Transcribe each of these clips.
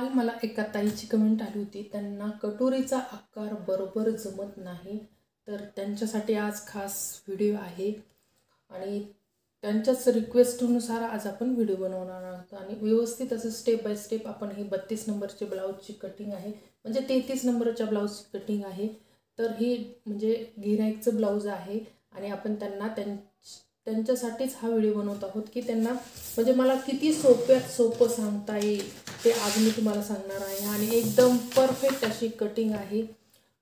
काल मला एका ताईची कमेंट आली होती, त्यांना कटोरीचा आकार बरोबर जमत नाही, तर त्यांच्यासाठी आज खास व्हिडिओ आहे आणि त्यांच्याच रिक्वेस्टनुसार आज आपण व्हिडिओ बनवणार आहोत आणि व्यवस्थित असं स्टेप बाय स्टेप आपण ही 32 नंबरची ब्लाऊजची कटिंग आहे, म्हणजे 33 नंबरच्या ब्लाऊजची कटिंग आहे. तर ही म्हणजे गिऱ्हाईकचं ब्लाऊज आहे आणि आपण त्यांच्यासाठीच हा व्हिडिओ बनवत आहोत की त्यांना म्हणजे मला किती सोप्यात सोपं सांगता येईल ते आज मी तुम्हाला सांगणार आहे. आणि एकदम परफेक्ट अशी कटिंग आहे.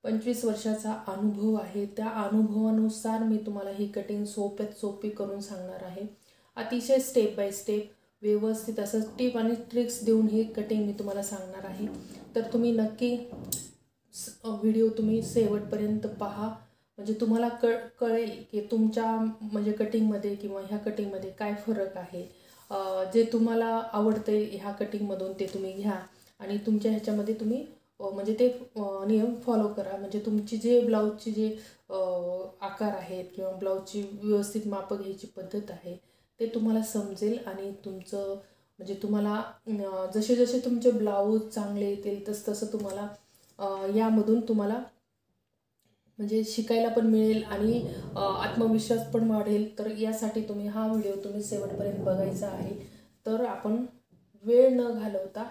25 वर्षाचा अनुभव आहे, त्या अनुभवानुसार मी तुम्हाला ही कटिंग सोप्यात सोपी करून सांगणार आहे. अतिशय स्टेप बाय स्टेप व्यवस्थित असं टिप आणि ट्रिक्स देऊन ही कटिंग मी तुम्हाला सांगणार आहे. तर तुम्ही नक्की व्हिडिओ तुम्ही शेवटपर्यंत पहा, म्हणजे तुम्हाला कळेल की तुमच्या म्हणजे कटिंगमध्ये किंवा ह्या कटिंगमध्ये काय फरक आहे. जे तुम्हाला आवडते ह्या कटिंगमधून ते तुम्ही घ्या आणि तुमच्या ह्याच्यामध्ये तुम्ही म्हणजे ते नियम फॉलो करा. म्हणजे तुमची जे ब्लाऊजची जे आकार आहेत किंवा ब्लाऊजची व्यवस्थित मापं घ्यायची पद्धत आहे ते तुम्हाला समजेल आणि तुमचं म्हणजे तुम्हाला जसे जसे तुमचे ब्लाऊज चांगले येतील तसं तुम्हाला यामधून तुम्हाला म्हणजे शिकायला पण मिळेल आणि आत्मविश्वास पण वाढेल. तर यासाठी तुम्ही हा व्हिडिओ तुम्ही शेवटपर्यंत बघायचा आहे. तर आपण वेळ न घालवता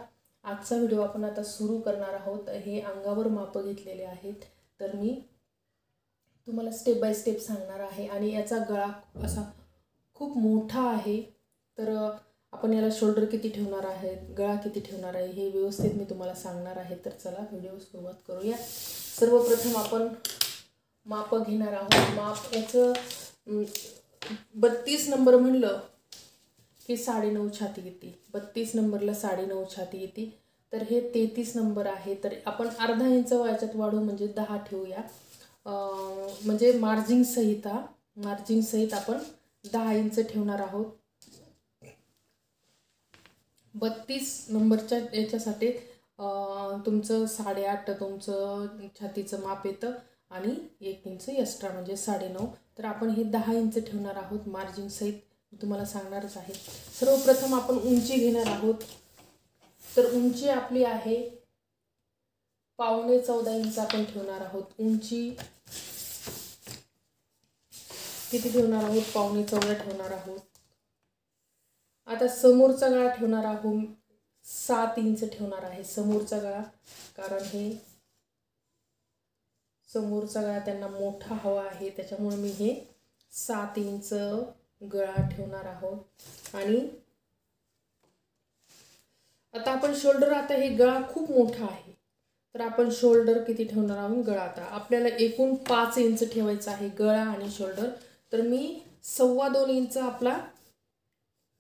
आजचा व्हिडिओ आपण आता सुरू करणार आहोत. हे अंगावर मापं घेतलेले आहेत, तर मी तुम्हाला स्टेप बाय स्टेप सांगणार आहे. आणि याचा गळा असा खूप मोठा आहे, तर आपण याला शोल्डर किती ठेवणार आहे, गळा किती ठेवणार आहे हे व्यवस्थित मी तुम्हाला सांगणार आहे. तर चला व्हिडिओ सुरुवात करूया. सर्वप्रथम आपण मापं घेणार आहोत. माप याचं 32 नंबर म्हणलं की 9.5 छाती येते. 32 नंबरला 9.5 छाती येते. तर हे 33 नंबर आहे, तर आपण अर्धा इंच याच्यात वाढू म्हणजे 10 ठेवूया. म्हणजे मार्जिन सहित आपण 10 इंच ठेवणार आहोत. 32 नंबरच्या याच्यासाठी तुमचं 8.5 तुमचं छातीचं माप येतं आणि 1 इंच एक्स्ट्रा म्हणजे 9.5. तर आपण हे 10 इंच ठेवणार आहोत मार्जिन सहित, तुम्हाला सांगणारच आहे. सर्वप्रथम आपण उंची घेणार आहोत. तर उंची आपली आहे 14.25 इंच आपण ठेवणार आहोत. उंची किती ठेवणार आहोत? 14.25 ठेवणार आहोत. आता समोरचा गळा ठेवणार आहोत 7 इंच ठेवणार आहे समोरचा गळा, कारण हे समोरचा गळा त्यांना मोठा हवा आहे, त्याच्यामुळे मी हे 7 इंच गळा ठेवणार आहोत. आणि आता आपण शोल्डर, आता हे गळा खूप मोठा आहे तर आपण शोल्डर किती ठेवणार आहोत? गळा आता आपल्याला एकूण 5 इंच ठेवायचा आहे गळा आणि शोल्डर. तर मी 2.25 इंच आपला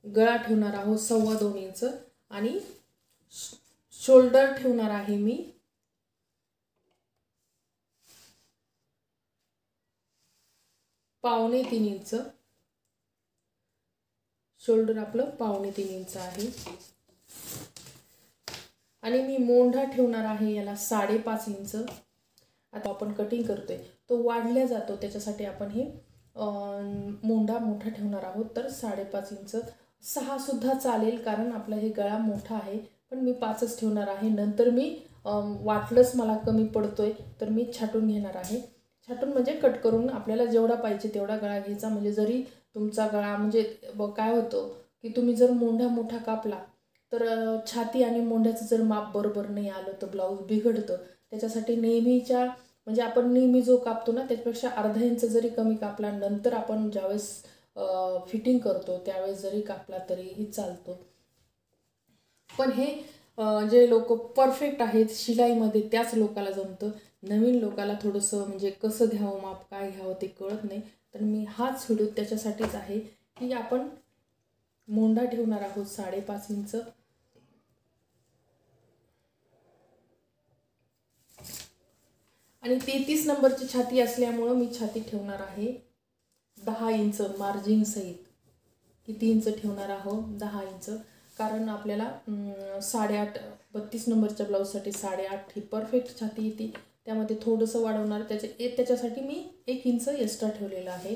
गळा ठेवणार आहोत, 2.25 इंच, आणि शोल्डर ठेवणार आहे मी 2.25 इंच. शोल्डर आपलं 2.25 इंच आहे. आणि मी मोंढा ठेवणार आहे याला 5.5 इंच. आता आपण कटिंग करतोय तो वाढल्या जातो, त्याच्यासाठी आपण हे मोंढा मोठा ठेवणार आहोत. तर 5.5 इंच. 6 सुद्धा चालेल, कारण आपला हे गळा मोठा आहे, पण मी 5च ठेवणार आहे. नंतर मी वाटलंच मला कमी पडतोय तर मी छाटून घेणार आहे. छाटून म्हणजे कट करून आपल्याला जेवढा पाहिजे तेवढा गळा घ्यायचा. म्हणजे जरी तुमचा गळा म्हणजे काय होतं की तुम्ही जर मोंढा मोठा कापला तर छाती आणि मोंढ्याचं जर माप बरोबर नाही आलं तर ब्लाऊज बिघडतं. त्याच्यासाठी नेहमीच्या म्हणजे आपण नेहमी जो कापतो ना त्याच्यापेक्षा अर्धा इंच जरी कमी कापला, नंतर आपण ज्यावेळेस फिटिंग करतो त्यावेळेस जरी कापला तरीही चालतो. पण हे जे लोक परफेक्ट आहेत शिलाईमध्ये त्याच लोकाला जमतं. नवीन लोकाला थोडंसं म्हणजे कसं घ्यावं माप, काय घ्यावं ते कळत नाही. तर मी हाच व्हिडिओ त्याच्यासाठीच आहे की आपण मोंढा ठेवणार आहोत 5.5 इंच. आणि 33 नंबरची छाती असल्यामुळं मी छाती ठेवणार आहे 10 इंच मार्जिन सहित. किती इंच ठेवणार आहोत? 10 इंच. कारण आपल्याला 8.5 32 नंबरच्या ब्लाऊजसाठी 8.5 ही परफेक्ट छाती येते. त्यामध्ये थोडंसं वाढवणार त्याच्यासाठी मी 1 इंच एक्स्ट्रा ठेवलेलं आहे.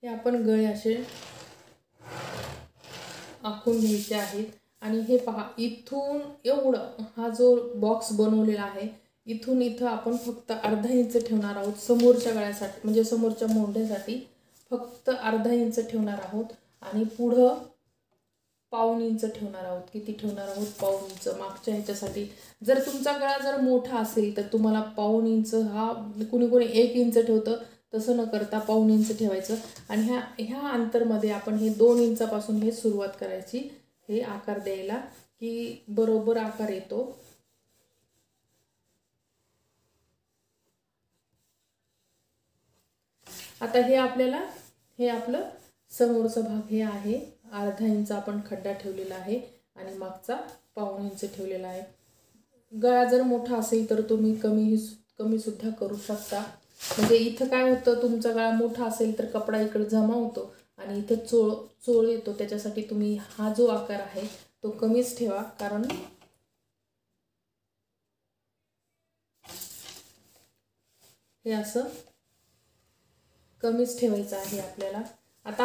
हे आपण गळे असे आखून घ्यायचे आहेत. आणि हे पहा, इथून एवढं हा जो बॉक्स बनवलेला आहे, इथून इथं आपण फक्त अर्धा इंच ठेवणार आहोत समोरच्या गळ्यासाठी, म्हणजे समोरच्या मोंढ्यासाठी फक्त अर्धा इंच ठेवणार आहोत. आणि पुढं पाऊण इंच ठेवणार आहोत. किती ठेवणार आहोत? पाऊण इंच. मागच्या ह्याच्यासाठी जर तुमचा गळा जर मोठा असेल तर तुम्हाला पाऊण इंच, हा कुणी कुणी 1 इंच ठेवतं, तसं न करता पाऊण इंच ठेवायचं. आणि ह्या अंतरमध्ये आपण हे 2 इंचापासून हे सुरुवात करायची, हे आकार द्यायला, की बरोबर आकार येतो. आता हे आपलं समोरचा भाग हे आहे, अर्धा इंच आपण खड्डा ठेवलेला आहे आणि मागचा पाऊण इंच ठेवलेला आहे. गळा जर मोठा असेल तर तुम्ही कमी सुद्धा करू शकता. म्हणजे इथं काय होतं, तुमचा गळा मोठा असेल तर कपडा इकडे जमा होतो आणि इथं चोळ येतो. त्याच्यासाठी तुम्ही हा जो आकार आहे तो कमीच ठेवा, कारण हे असं कमीच ठेवायचं आहे आपल्याला. आता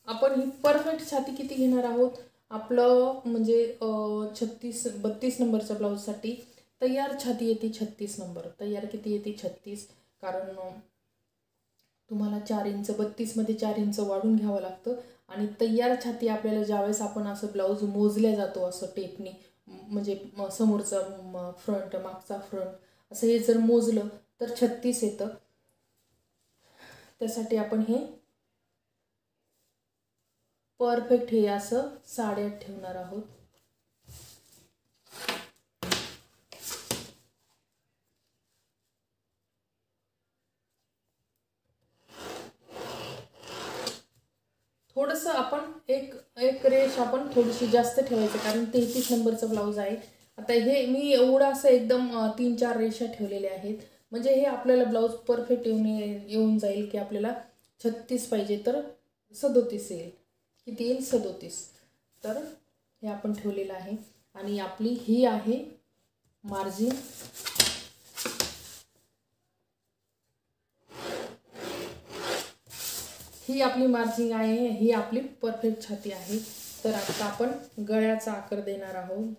आपण ही परफेक्ट छाती किती घेणार आहोत? आपलं म्हणजे 32 नंबरच्या ब्लाऊजसाठी तयार छाती येते 36 नंबर. तयार किती येते? 36. कारण तुम्हाला 4 इंच 32मध्ये 4 इंच वाढून घ्यावं लागतं. आणि तयार छाती आपल्याला ज्यावेळेस आपण असं ब्लाऊज मोजल्या जातो असं टेपनी, म्हणजे समोरचा फ्रंट, मागचा फ्रंट, असं हे जर मोजलं तर 36 येतं. त्यासाठी आपण हे परफेक्ट हे असं 8.5 ठेवणार आहोत. थोडंसं आपण एक रेष आपण थोडीशी जास्त ठेवायचं, कारण 33 नंबरचा ब्लाऊज आहे. आता हे मी एवढं असं एकदम 3-4 रेषा ठेवलेल्या आहेत, म्हणजे हे आपल्याला ब्लाऊज परफेक्ट येऊन जाईल, की आपल्याला 36 पाहिजे तर 37 येईल. किती येईल? 37. तर हे आपण ठेवलेलं आहे. आणि आपली ही आहे मार्जिन. ही आपली मार्जिन आहे, ही आपली परफेक्ट छाती आहे. तर आता आपण गळ्याचा आकार देणार आहोत.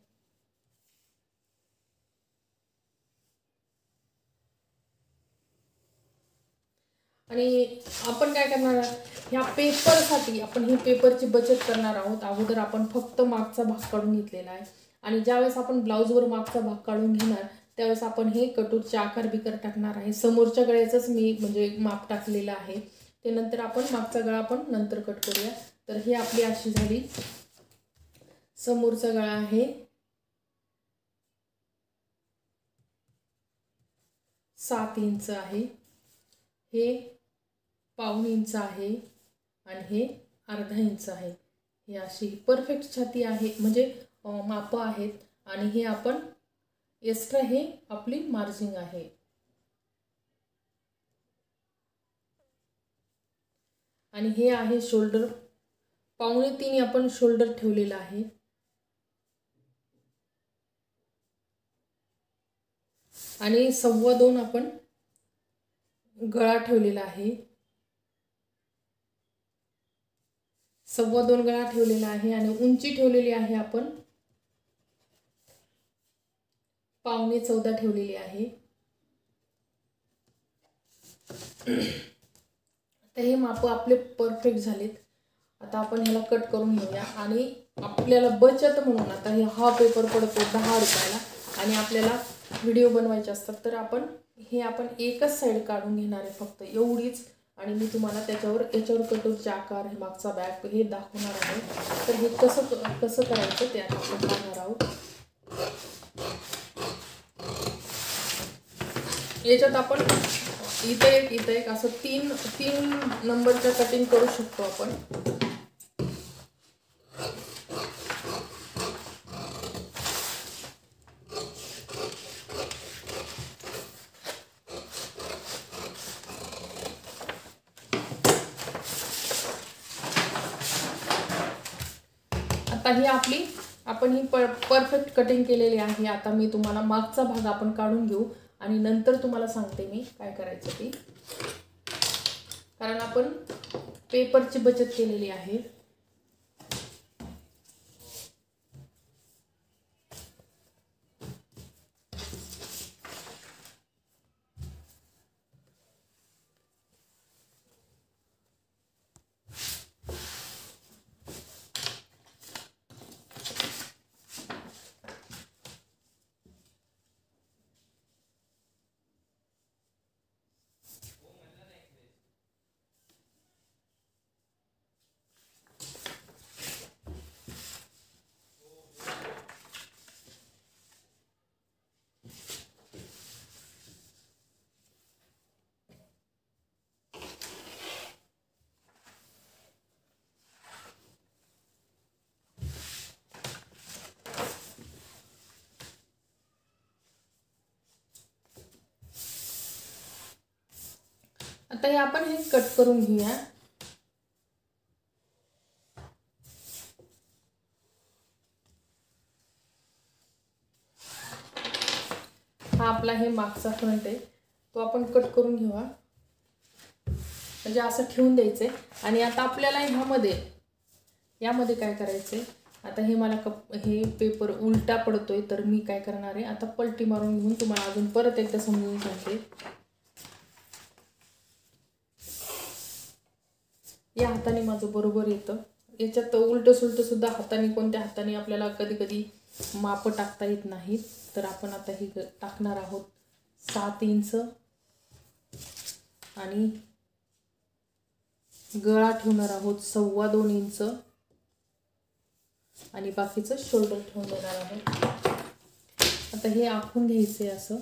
आणि आपण काय करणार, ह्या पेपरसाठी आपण ही पेपरची बचत करणार आहोत. अगोदर आपण फक्त मागचा भाग काढून घेतलेला आहे, आणि ज्यावेळेस आपण ब्लाऊजवर मागचा भाग काढून घेणार त्यावेळेस आपण हे कटोरचे आकार बिकर टाकणार आहे. समोरच्या गळ्याचंच मी म्हणजे माप टाकलेलं आहे, ते नंतर आपण मागचा गळा आपण नंतर कट करूया. तर ही आपली अशी झाली. समोरचा गळा आहे 7 इंच आहे, हे पाऊण इंच आहे, आणि हे अर्धा इंच आहे. ही अशी परफेक्ट छाती आहे, म्हणजे माप आहेत. आणि हे आपण एक्स्ट्रा हे आपली मार्जिन आहे. आणि हे आहे शोल्डर. 2.25 आपण शोल्डर ठेवलेला आहे. आणि 2.25 आपण गळा ठेवलेला आहे. 2.25 गळा ठेवलेला आहे. आणि उंची ठेवलेली आहे आपण 14.25 ठेवलेली आहे. तर हे माप आपले परफेक्ट झालेत. आता आपण ह्याला कट करून घेऊया. आणि आपल्याला बचत म्हणून आता हा पेपर पडतो 10 रुपयाला, आणि आपल्याला व्हिडिओ बनवायचे असतात, तर आपण एकच साईड काढून घेणार आहे, फक्त एवढीच. आणि मी तुम्हाला याच्यावर कटोरचे आकार, मागचा बॅक हे दाखवणार आहे. तर हे कसं करायचं ते आता आपण पाहणार आहोत. याच्यात आपण इथं एक असं 3 नंबरच्या कटिंग करू शकतो आपण. आता ही आपण ही परफेक्ट कटिंग केलेली आहे. आता मी तुम्हाला मागचा भाग आपण काढून घेऊ, आणि नंतर तुम्हाला सांगते मी काय करायचं ते. कारण आपण पेपरची बचत केलेली आहे. आता हे आपण हे कट करून घेऊया. हा आपला हे मागचा फ्रंट आहे, तो आपण कट करून घेऊया. म्हणजे असं ठेवून द्यायचंय. आणि आता आपल्याला यामध्ये काय करायचंय, आता हे मला हे पेपर उलटा पडतोय, तर मी काय करणार आहे, आता पलटी मारून घेऊन तुम्हाला अजून परत एकदा समजून सांगते. या हाताने माझं बरोबर येतं. याच्यात उलट सुलट सुद्धा हाताने, कोणत्या हाताने आपल्याला कधी कधी माप टाकता येत नाहीत. तर आपण आता हे टाकणार आहोत 7 इंच आणि गळा ठेवणार आहोत 2.25 इंच आणि बाकीचं शोल्डर ठेवून देणार आहोत. आता हे आखून घ्यायचंय असं.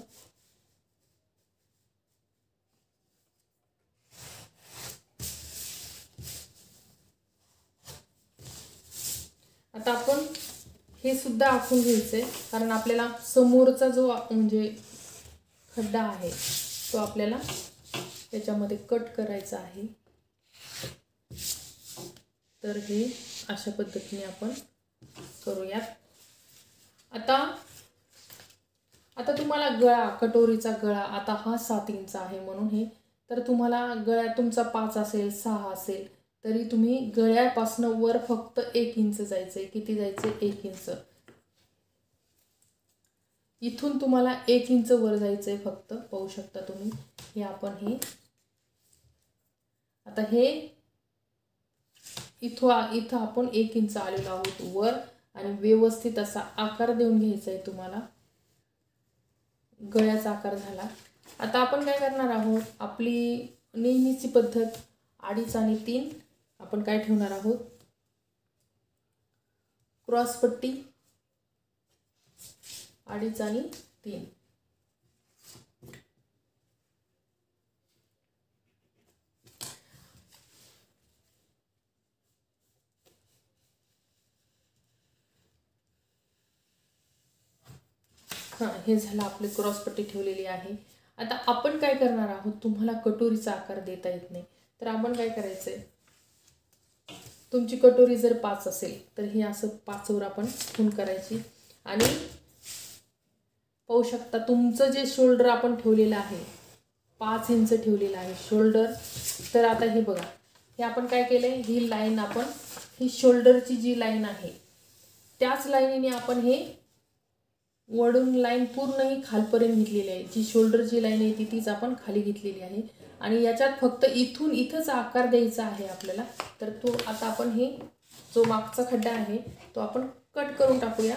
आता आपण हे सुद्धा आखून घ्यायचंय, कारण आपल्याला समोरचा जो म्हणजे खड्डा आहे तो आपल्याला त्याच्यामध्ये कट करायचा आहे. तर हे अशा पद्धतीने आपण करूयात. आता तुम्हाला गळा, कटोरीचा गळा, आता हा 7 इंच आहे म्हणून हे, तर तुम्हाला गळ्यात तुमचा 5 असेल 6 असेल तरी तुम्ही गळ्यापासून वर फक्त 1 इंच जायचंय. किती जायचंय? 1 इंच. इथून तुम्हाला 1 इंच वर जायचंय फक्त. पाहू शकता तुम्ही. हे आपण हे आता हे इथं आपण 1 इंच आलेलो आहोत वर आणि व्यवस्थित असा आकार देऊन घ्यायचा आहे तुम्हाला. गळ्याचा आकार झाला. आता आपण काय करणार आहोत, आपली नेहमीची पद्धत 2.5 आणि 3 आपण काय ठेवणार आहोत, क्रॉस पट्टी 2.5 आणि 3. हे झालं, आपली क्रॉस पट्टी ठेवलेली आहे. आता आपण काय करणार आहोत, तुम्हाला कटोरीचा आकार देता येत नाही तर आपण काय करायचंय, तुमची कटोरी जर 5 असेल तर हे असं 5 वर आपण खून करायची. आणि पाहू शकता तुमचं जे शोल्डर आपण ठेवलेलं आहे 5 इंच ठेवलेलं आहे शोल्डर. तर आता हे बघा, हे आपण काय केलंय, ही लाईन आपण, ही शोल्डरची जी लाईन आहे त्याच लाईनीने आपण हे वडून लाईन पूर्ण ही खालपर्यंत घेतलेली आहे. जी शोल्डरची लाईन आहे तीच आपण खाली घेतलेली आहे. आणि याच्यात फक्त इथंच आकार द्यायचा आहे आपल्याला. तर तो आता आपण हे जो मागचा खड्डा आहे तो आपण कट करून टाकूया.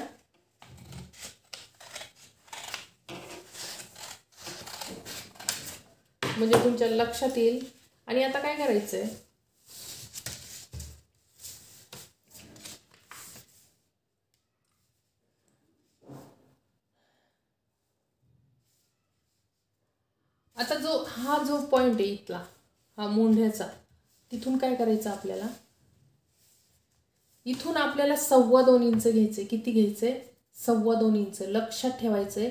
म्हणजे तुमच्या लक्षात येईल. आणि आता काय करायचंय, आता हा जो पॉइंट आहे इथला, हा मोंढ्याचा, तिथून काय करायचं आपल्याला, इथून आपल्याला 2.25 इंच घ्यायचे. किती घ्यायचे? 2.25 इंच. लक्षात ठेवायचंय.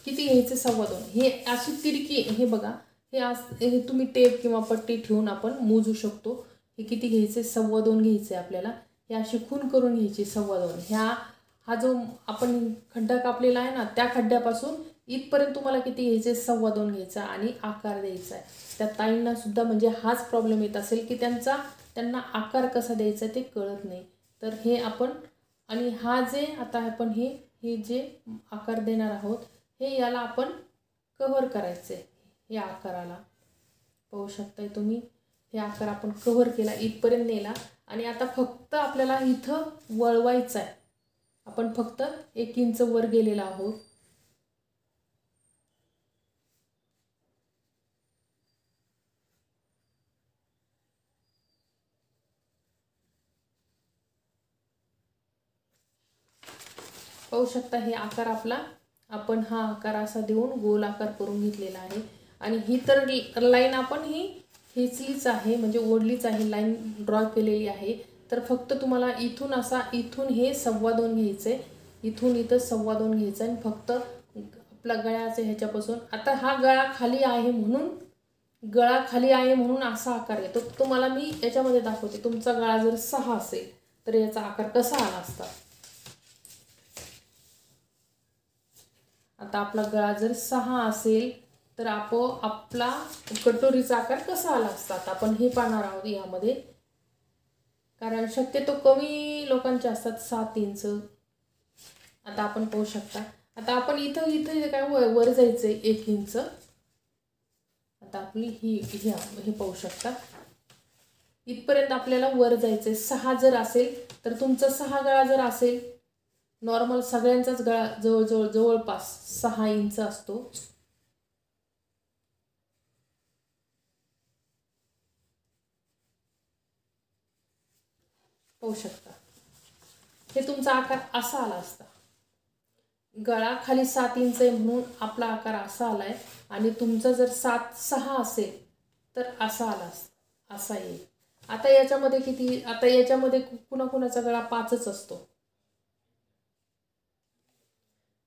किती घ्यायचे? 2.25. हे अशी तिरकी, हे बघा, हे तुम्ही टेप किंवा पट्टी ठेवून आपण मोजू शकतो. हे किती घ्यायचे? 2.25 घ्यायचे आपल्याला. हे अशी खून करून घ्यायची 2.25. हा जो आपण खड्डा कापलेला आहे ना, त्या खड्ड्यापासून इथपर्यंत तुम्हाला किती घ्यायचे 2.25 घ्यायचा आणि आकार द्यायचा आहे. त्या ताईंना सुद्धा म्हणजे हाच प्रॉब्लेम येत असेल की त्यांना आकार कसा द्यायचा ते कळत नाही. तर हे आपण आणि हा जे आता आपण हे जे आकार देणार आहोत हे याला आपण कव्हर करायचे. या आकाराला पाहू शकताय तुम्ही, हे आकार आपण कव्हर केला, इथपर्यंत नेला आणि आता फक्त आपल्याला इथं वळवायचं आहे. आपण फक्त 1 इंच वर गेलेला आहोत. पाहू शकता हे आकार आपण हा आकार असा देऊन गोल आकार करून घेतलेला आहे. आणि ही तर लाईन आपण ही खेचलीच आहे, म्हणजे ओढलीच आहे, लाईन ड्रॉ केलेली आहे. तर फक्त तुम्हाला इथून हे 2.25 घ्यायचे, इथून इथं 2.25 घ्यायचं आणि फक्त आपला गळ्याच्या ह्याच्यापासून आता हा गळा खाली आहे म्हणून असा आकार येतो. तुम्हाला मी याच्यामध्ये दाखवते. तुमचा गळा जर 6 असेल तर याचा आकार कसा आला असता. आता आपला गळा जर 6 असेल तर आपला कटोरीचा आकार कसा आला असता. आता आपण हे पाहणार आहोत यामध्ये, कारण शक्यतो कमी लोकांचे असतात 7 इंच. आता आपण पाहू शकता. आता आपण इथं काय वर जायचंय 1 इंच. आता आपली हे पाहू शकता, इथपर्यंत आपल्याला वर जायचंय. 6 जर असेल तर तुमचा 6 गळा जर असेल, नॉर्मल सगळ्यांचाच गळा जवळपास 6 इंच असतो. पाहू शकता हे तुमचा आकार असा आला असता. गळा खाली 7 इंच आहे म्हणून आपला आकार असा आलाय. आणि तुमचा जर 6 असेल तर असा आला असता, असा येईल. आता याच्यामध्ये किती, आता याच्यामध्ये कुणाचा गळा 5च असतो.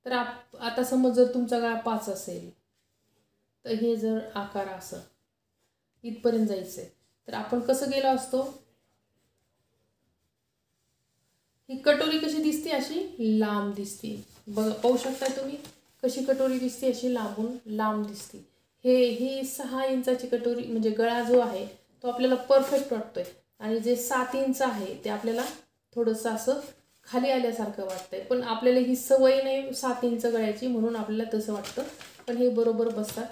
तर आता समज जर तुमचा गळा 5 असेल तर हे जर आकार असं इथपर्यंत जायचंय तर आपण कसं गेलो असतो. ही कटोरी कशी दिसते, अशी लांब दिसते. बघा, पाहू शकता तुम्ही कशी कटोरी दिसते, अशी लांबून लांब दिसते. ही 6 इंचाची कटोरी म्हणजे गळा जो आहे तो आपल्याला परफेक्ट वाटतोय. आणि जे 7 इंच आहे ते आपल्याला थोडंसं असं खाली आल्यासारखं वाटतंय. पण आपल्याला ही सवय नाही 7 इंच गळ्याची म्हणून आपल्याला तसं वाटतं. पण हे बरोबर बसतात.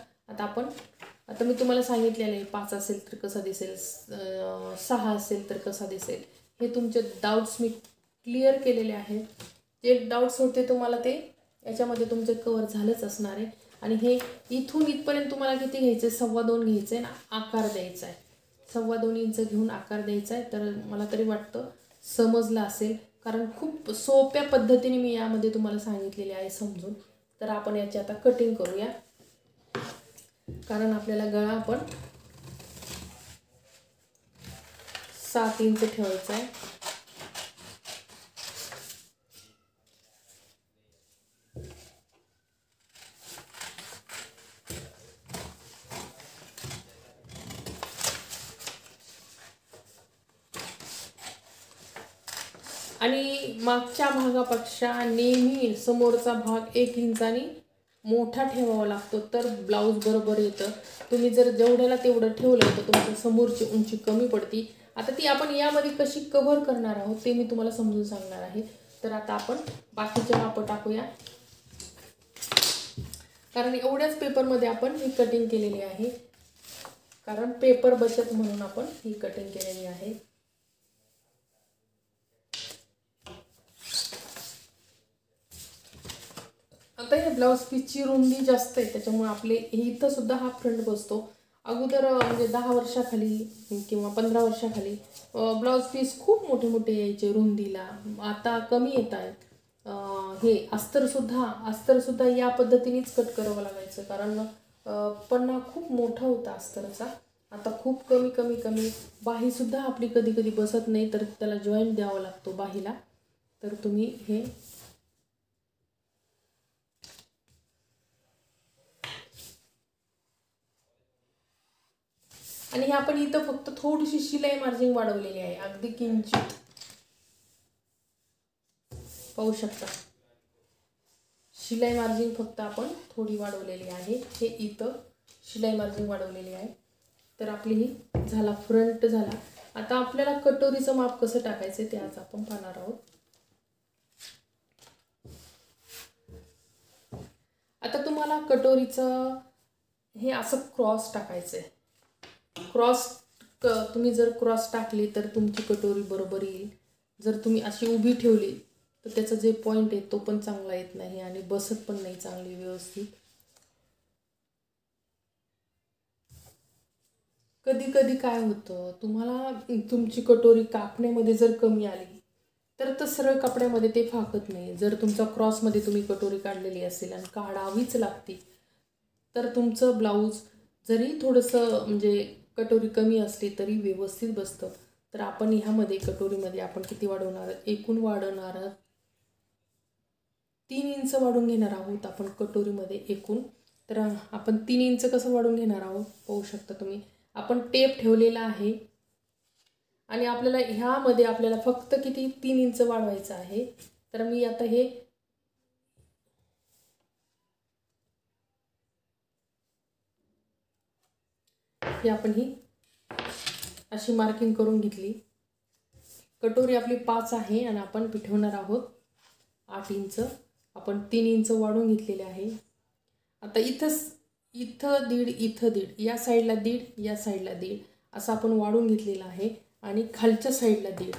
आता मी तुम्हाला सांगितलेलं आहे 5 असेल तर कसा दिसेल, 6 असेल तर कसा दिसेल. हे तुमचे डाऊट्स मी क्लिअर केलेले आहेत. जे डाऊट्स होते तुम्हाला ते याच्यामध्ये तुमचे कव्हर झालेच असणार आहे. आणि हे इथून इथपर्यंत तुम्हाला किती घ्यायचे, 2.25 घ्यायचे आहे ना, आकार द्यायचा आहे. 2.25 इंच घेऊन आकार द्यायचा आहे. तर मला तरी वाटतं समजलं असेल, कारण खूप सोप्या पद्धतीने मी यामध्ये तुम्हाला सांगितलेले आहे समजून. तर आपण याची आता कटिंग करूया, कारण आपल्याला गळा आपण 7 इंच ठेवायचा आहे. आणि मागच्या भागापेक्षा नेहमी समोरचा भाग 1 इंचानी मोठा ठेवावा लागतो, तर ब्लाऊज बरोबर येतं. तुम्ही जर जेवढ्याला तेवढं ठेवलं तर तुमच्या समोरची उंची कमी पडती. आता ती आपण यामध्ये कशी कव्हर करणार आहोत ते मी तुम्हाला समजून सांगणार आहे. तर आता आपण बाकीचे माप टाकूया, कारण एवढ्याच पेपरमध्ये आपण ही कटिंग केलेली आहे. कारण पेपर बचत म्हणून आपण ही कटिंग केलेली आहे. आता हे ब्लाऊज पीसची रुंदी जास्त आहे, त्याच्यामुळे आपले इथं सुद्धा हा फ्रंट बसतो. अगोदर म्हणजे 10 वर्षाखाली किंवा 15 वर्षाखाली ब्लाऊज पीस खूप मोठे मोठे यायचे रुंदीला. आता कमी येत आहेत. हे अस्तरसुद्धा या पद्धतीनेच कट करावं लागायचं, कारण पन्ना खूप मोठा होता अस्तरचा. आता खूप कमी बाहीसुद्धा आपली कधी कधी बसत नाही, तर त्याला जॉईंट द्यावा लागतो बाहीला. तर तुम्ही हे आणि हे आपण इथं फक्त थोडीशी शिलाई मार्जिन वाढवलेली आहे, अगदी किंचित. पाहू शकता शिलाई मार्जिन फक्त आपण थोडी वाढवलेली आहे, हे इथं शिलाई मार्जिन वाढवलेली आहे. तर आपली ही झाला फ्रंट झाला. आता आपल्याला कटोरीचं माप कसं टाकायचं ते आज आपण पाहणार आहोत. आता तुम्हाला कटोरीचं हे असं क्रॉस टाकायचं आहे. क्रॉस तुम्ही जर क्रॉस टाकली तर तुमची कटोरी बरोबर येईल. जर तुम्ही अशी उभी ठेवली तर त्याचा जे पॉइंट आहे तो पण चांगला येत नाही आणि बसत पण नाही चांगली व्यवस्थित. कधी कधी काय होतं, तुम्हाला तुमची कटोरी कापण्यामध्ये जर कमी आली तर सरळ कपड्यामध्ये ते फाकत नाही. जर तुमचा क्रॉसमध्ये तुम्ही कटोरी काढलेली असेल आणि काढावीच लागते तर तुमचं ब्लाऊज जरी थोडंसं म्हणजे कटोरी कमी असली तरी व्यवस्थित बसतं. तर आपण ह्यामध्ये कटोरीमध्ये आपण किती वाढवणार, एकूण वाढवणार 3 इंच वाढून घेणार आहोत आपण कटोरीमध्ये एकूण. तर आपण 3 इंच कसं वाढून घेणार आहोत पाहू शकता तुम्ही. आपण टेप ठेवलेला आहे आणि आपल्याला ह्यामध्ये आपल्याला फक्त किती 3 इंच वाढवायचं आहे. तर मी आता हे आपण ही अशी मार्किंग करून घेतली. कटोरी आपली 5 आहे आणि आपण पिठवणार आहोत 8 इंच. आपण 3 इंच वाढवून घेतलेले आहे. आता इथं 1.5 इथं 1.5 या साईडला 1.5 या साईडला 1.5 असं आपण वाढवून घेतलेलं आहे आणि खालच्या साईडला 1.5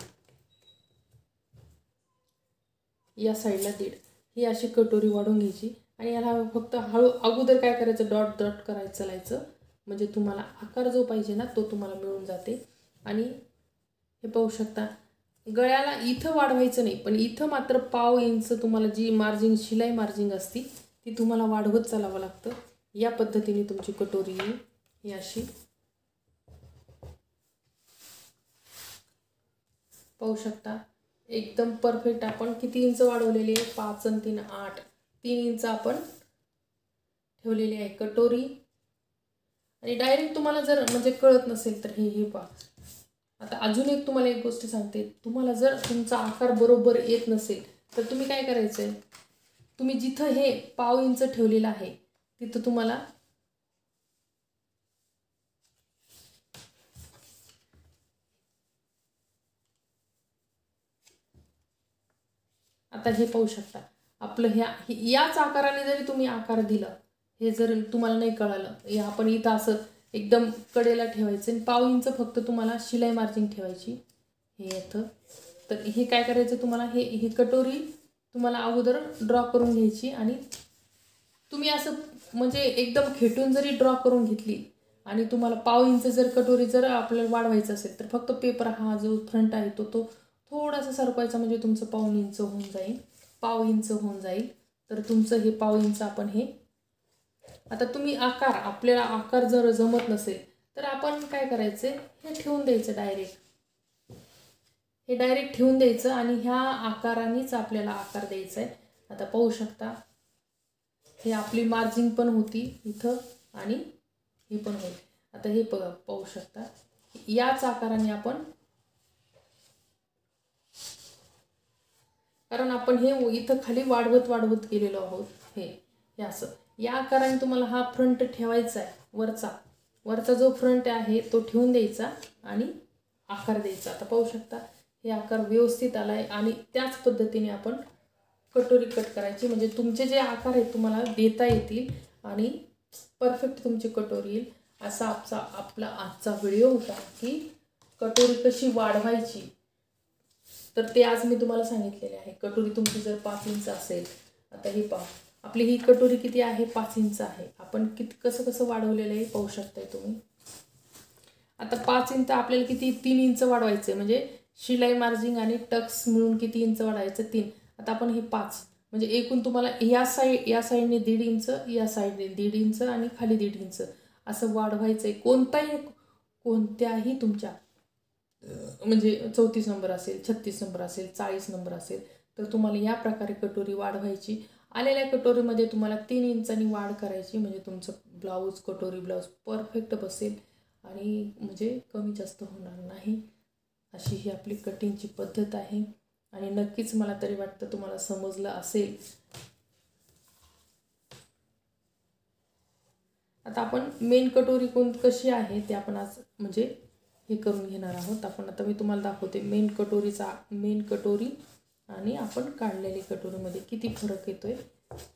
या साईडला 1.5 ही अशी कटोरी वाढवून घ्यायची. आणि याला फक्त अगोदर काय करायचं, डॉट डॉट करायचं चालायचं म्हणजे तुम्हाला आकार जो पाहिजे ना तो तुम्हाला मिळून जाते. आणि हे पाहू शकता गळ्याला इथं वाढवायचं नाही पण इथं मात्र 1/2 इंच तुम्हाला जी मार्जिन शिलाई मार्जिन असती ती तुम्हाला वाढवत चालावं लागतं. या पद्धतीने तुमची कटोरी येईल. ही अशी पाहू शकता एकदम परफेक्ट. आपण किती इंच वाढवलेली आहे, 5 आणि 3 8, 3 इंच आपण ठेवलेली आहे कटोरी. आणि डायरेक्ट तुम्हाला जर म्हणजे कळत नसेल तर हे पहा. आता अजून एक तुम्हाला एक गोष्ट सांगते, तुम्हाला जर तुमचा आकार बरोबर येत नसेल तर तुम्ही काय करायचं आहे, तुम्ही जिथं हे 1/2 इंच ठेवलेलं आहे तिथं तुम्हाला आता हे पाहू शकता आपलं याच आकाराने जरी तुम्ही आकार दिला, हे जर तुम्हाला नाही कळालं, हे आपण इथं असं एकदम कडेला ठेवायचं आणि 1/2 इंच फक्त तुम्हाला शिलाई मार्जिन ठेवायची हे येतं. तर हे काय करायचं तुम्हाला, ही कटोरी तुम्हाला अगोदर ड्रॉ करून घ्यायची आणि तुम्ही असं म्हणजे एकदम खेटून जरी ड्रॉ करून घेतली आणि तुम्हाला 1/2 इंच जर कटोरी जर आपल्याला वाढवायचं असेल तर फक्त पेपर हा जो फ्रंट आहे तो थोडासा सरकवायचा म्हणजे तुमचं 1/2 इंच होऊन जाईल, 1/2 इंच होऊन जाईल. तर तुमचं हे 1/2 इंच आपण हे आता तुम्ही आपल्याला आकार जर जमत नसेल तर आपण काय करायचं, हे ठेवून द्यायचं डायरेक्ट. हे डायरेक्ट ठेवून द्यायचं आणि ह्या आकारानेच आपल्याला आकार द्यायचा आहे. आता पाहू शकता हे आपली मार्जिन पण होती इथं आणि ही पण होईल. आता हे पाहू शकता याच आकाराने आपण, कारण आपण हे इथं खाली वाढवत गेलेलो आहोत. हे असं या आकाराने तुम्हाला हा फ्रंट ठेवायचा आहे. वरचा जो फ्रंट आहे तो ठेवून द्यायचा आणि आकार द्यायचा. आता पाहू शकता हे आकार व्यवस्थित आलाय आणि त्याच पद्धतीने आपण कटोरी कट करायची म्हणजे तुमचे जे आकार आहेत तुम्हाला देता येतील आणि परफेक्ट तुमची कटोरी येईल. असा आपला आजचा व्हिडिओ होता की कटोरी कशी वाढवायची. तर ते आज मी तुम्हाला सांगितलेले आहे. कटोरी तुमची जर 5 इंच असेल, आता ही पहा आपली ही कटोरी किती आहे, 5 इंच आहे. आपण कसं वाढवलेलं आहे पाहू शकताय तुम्ही. आता 5 इंच आपल्याला किती 3 इंच वाढवायचं म्हणजे शिलाई मार्जिन आणि टक्स मिळून किती इंच वाढवायचं 3. आता आपण हे 5 म्हणजे एकूण तुम्हाला या साईडने 1.5 इंच, या साईडने 1.5 इंच आणि खाली 1.5 इंच असं वाढवायचं आहे. कोणत्याही तुमच्या म्हणजे 34 नंबर असेल, 36 नंबर असेल, 40 नंबर असेल तर तुम्हाला या प्रकारे कटोरी वाढवायची. आलेल्या कटोरीमध्ये तुम्हाला 3 इंचांनी वाढ करायची म्हणजे तुमचं कटोरी ब्लाऊज परफेक्ट बसेल आणि म्हणजे कमी जास्त होणार नाही. अशी ही आपली कटिंगची पद्धत आहे आणि नक्कीच मला तरी वाटतं तुम्हाला समजलं असेल. आता आपण मेन कटोरी कशी आहे ते आपण आज म्हणजे हे करून घेणार आहोत. आता मी तुम्हाला दाखवते मेन कटोरी आणि आपण काढलेली कटोरीमध्ये किती फरक येतोय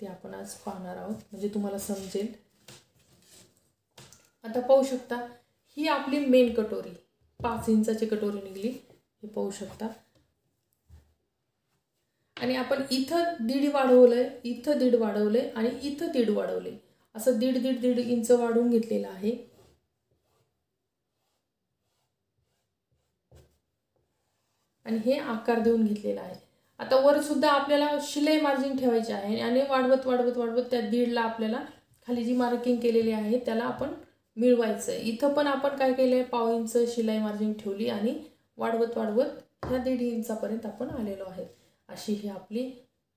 ते आपण आज पाहणार आहोत, म्हणजे तुम्हाला समजेल. आता पाहू शकता, ही आपली मेन कटोरी 5 इंचाची कटोरी निघली, हे पाहू शकता. आणि आपण इथं दीड वाढवलंय, इथं दीड वाढवलंय आणि इथं दीड वाढवले, असं दीड इंच वाढवून घेतलेलं आहे. आणि हे आकार देऊन घेतलेला आहे. आता वर सुद्धा आपल्याला शिलाई मार्जिन ठेवायची आहे आणि वाढवत त्या दीडला आपल्याला खाली जी मार्किंग केलेली आहे त्याला आपण मिळवायचं आहे. इथं पण आपण काय केलं आहे, पाव इंच शिलाई मार्जिन ठेवली आणि वाढवत ह्या 1.5 इंचापर्यंत आपण आलेलो आहे. अशी ही आपली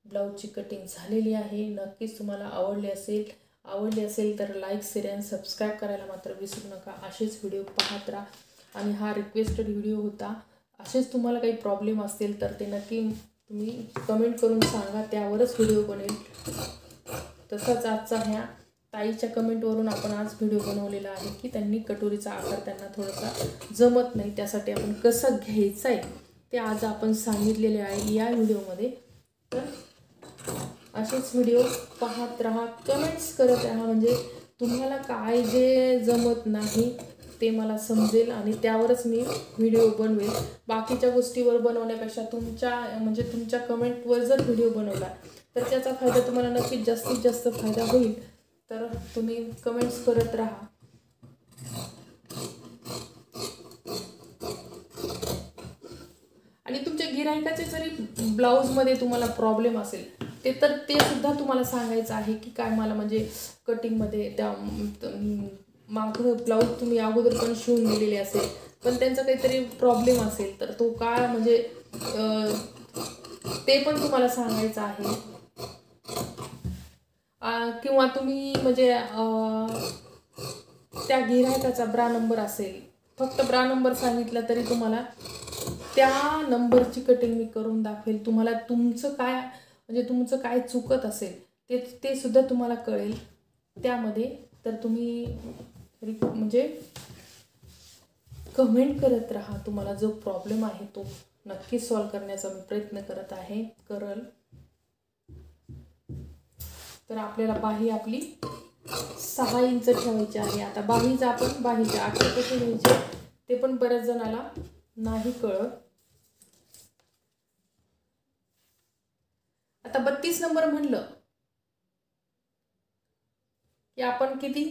ब्लाऊजची कटिंग झालेली आहे. नक्कीच तुम्हाला आवडली असेल तर लाईक, शेअर आणि सबस्क्राईब करायला मात्र विसरू नका. असेच व्हिडिओ पाहत राहा आणि हा रिक्वेस्टेड व्हिडिओ होता. असेच तुम्हाला काही प्रॉब्लेम असतील तर ते नक्की तुम्ही कमेंट करून सांगा, त्यावरच व्हिडिओ बनेल. तसंच आजचा ह्या ताईच्या कमेंटवरून आपण आज व्हिडिओ बनवलेला आहे की त्यांनी कटोरीचा आकार त्यांना थोडासा जमत नाही, त्यासाठी आपण कसं घ्यायचं आहे ते आज आपण सांगितलेले आहे या व्हिडिओमध्ये. तर असेच व्हिडिओ पाहत राहा, कमेंट्स करत राहा, म्हणजे तुम्हाला काय जे जमत नाही ते मला समजेल आणि त्यावरच मी व्हिडिओ बनवेल. बाकीच्या गोष्टीवर बनवण्यापेक्षा तुमच्या कमेंटवर जर व्हिडिओ बनवला तर त्याचा फायदा तुम्हाला नक्कीच जास्तीत जास्त फायदा होईल. तर तुम्ही कमेंट्स करत राहा. आणि तुमच्या गिऱ्हाईकाचे जरी ब्लाऊजमध्ये तुम्हाला प्रॉब्लेम असेल ते सुद्धा तुम्हाला सांगायचं आहे की काय मला म्हणजे कटिंगमध्ये त्या मागं ब्लाऊज तुम्ही अगोदर पण शिवून दिलेले असेल पण त्यांचा काहीतरी प्रॉब्लेम असेल तर तो काय म्हणजे ते पण तुम्हाला सांगायचं आहे. किंवा तुम्ही म्हणजे त्या गिऱ्हाईकाचा ब्रा नंबर असेल, फक्त ब्रा नंबर सांगितला तरी तुम्हाला त्या नंबरची कटिंग मी करून दाखवेल. तुम्हाला तुमचं काय चुकत असेल ते सुद्धा तुम्हाला कळेल त्यामध्ये. तर तुम्ही म्हणजे कमेंट करत राहा. तुम्हाला जो प्रॉब्लेम आहे तो नक्की सॉल्व करण्याचा मी प्रयत्न करल. तर आपल्याला बाही आपली 6 इंच ठेवायची आहे. आता बाहीचा आपण बाहीचे आकार कसे घ्यायचे ते पण बऱ्याच जणाला नाही कळत. आता 32 नंबर म्हणलं की आपण किती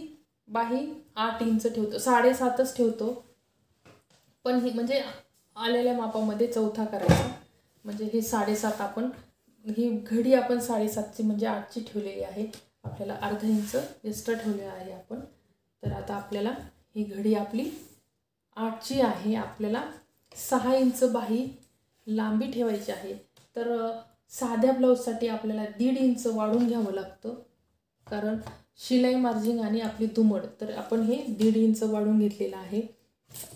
बाही 8 इंच ठेवतो, 7.5च ठेवतो. पण ही म्हणजे आलेल्या मापामध्ये चौथा करायचा, म्हणजे हे 7.5 आपण ही घडी आपण 7.5ची म्हणजे 8ची ठेवलेली आहे. आपल्याला अर्धा इंच एक्स्ट्रा ठेवले आहे आपण. तर आता आपल्याला ही घडी आपली 8ची आहे. आपल्याला 6 इंच बाही लांबी ठेवायची आहे. तर साध्या ब्लाऊजसाठी आपल्याला 1.5 इंच वाढून घ्यावं लागतं, कारण शिलाई मार्जिन आणि आपली दुमड. तर आपण हे 1.5 इंच वाढून घेतलेलं आहे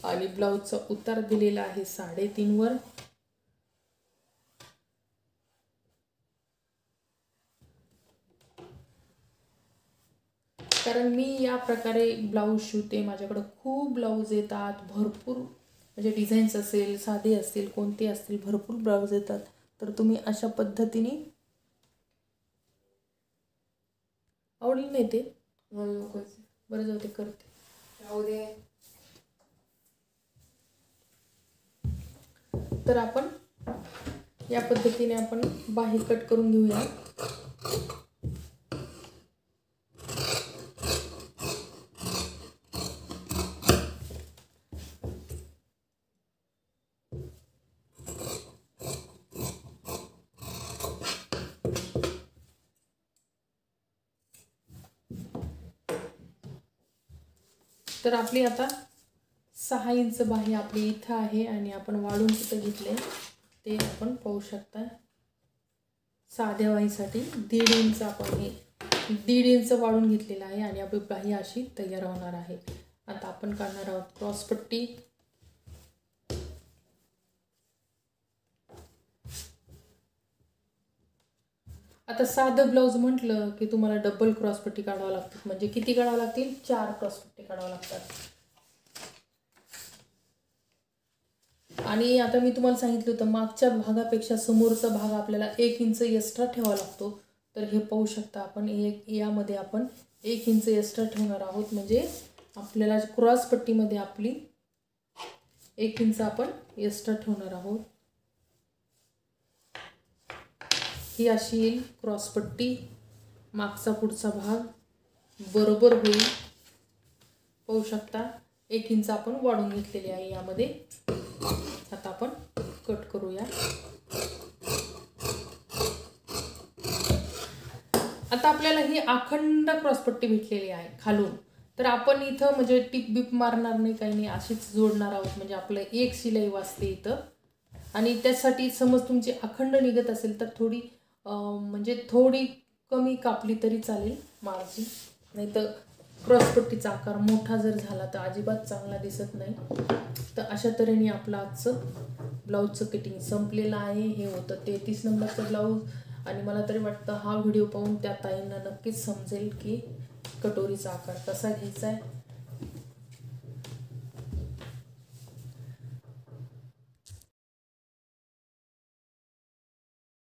आणि ब्लाऊजचा उतार दिलेला आहे 3.5 वर. कारण मी या प्रकारे ब्लाऊज शिवते. माझ्याकडं खूप ब्लाऊज येतात, भरपूर म्हणजे डिझाईन्स असेल, साधे असतील, कोणते असतील, भरपूर ब्लाऊज येतात. तर तुम्ही अशा पद्धतीने आवडली नाही ते बरं जाऊ ते करते. तर आपण या पद्धतीने आपण बाही कट करून घेऊया. तर आपली आता 6 इंच बाही आपली इथं आहे आणि आपण वाढून कुठं घेतले ते आपण पाहू शकता. साध्या बाहीसाठी 1.5 इंच आपण हे 1.5 इंच वाढून घेतलेला आहे आणि आपली बाही अशी तयार होणार आहे. आता आपण काढणार आहोत क्रॉसपट्टी. आता साधं ब्लाऊज म्हटलं की तुम्हाला डबल क्रॉसपट्टी काढावं लागते, म्हणजे किती काढावं लागतील? 4 क्रॉसपट्टी काढावं लागतात. आणि आता मी तुम्हाला सांगितलं होतं मागच्या भागापेक्षा समोरचा भाग आपल्याला 1 इंच एक्स्ट्रा ठेवावा लागतो. तर हे पाहू शकता आपण, यामध्ये आपण 1 इंच एक्स्ट्रा ठेवणार आहोत, म्हणजे आपल्याला क्रॉसपट्टीमध्ये आपली 1 इंच आपण एक्स्ट्रा ठेवणार आहोत. ही अशी येईल क्रॉसपट्टी, मागचा पुढचा भाग बरोबर होईल. पाहू शकता 1 इंच आपण वाढवून घेतलेली आहे यामध्ये. आता आपण कट करूया. आता आपल्याला ही अखंड क्रॉसपट्टी भेटलेली आहे खालून, तर आपण इथं म्हणजे टिप बिप मारणार नाही, काही नाही, अशीच जोडणार आहोत, म्हणजे आपलं एक शिलाई वाचते इथं. आणि त्यासाठी समज तुमची अखंड निघत असेल तर थोडी म्हणजे थोडी कमी कापली तरी चालेल मार्जिन, नाही तर क्रॉसपट्टीचा आकार मोठा जर झाला तर अजिबात चांगला दिसत नाही. तर अशा तऱ्हेने आपलं आजचं ब्लाऊजचं कटिंग संपलेलं आहे. हे होतं 33 नंबरचं ब्लाऊज. आणि मला तरी वाटतं हा व्हिडिओ पाहून त्या ताईंना नक्कीच समजेल की कटोरीचा आकार कसा घ्यायचा आहे.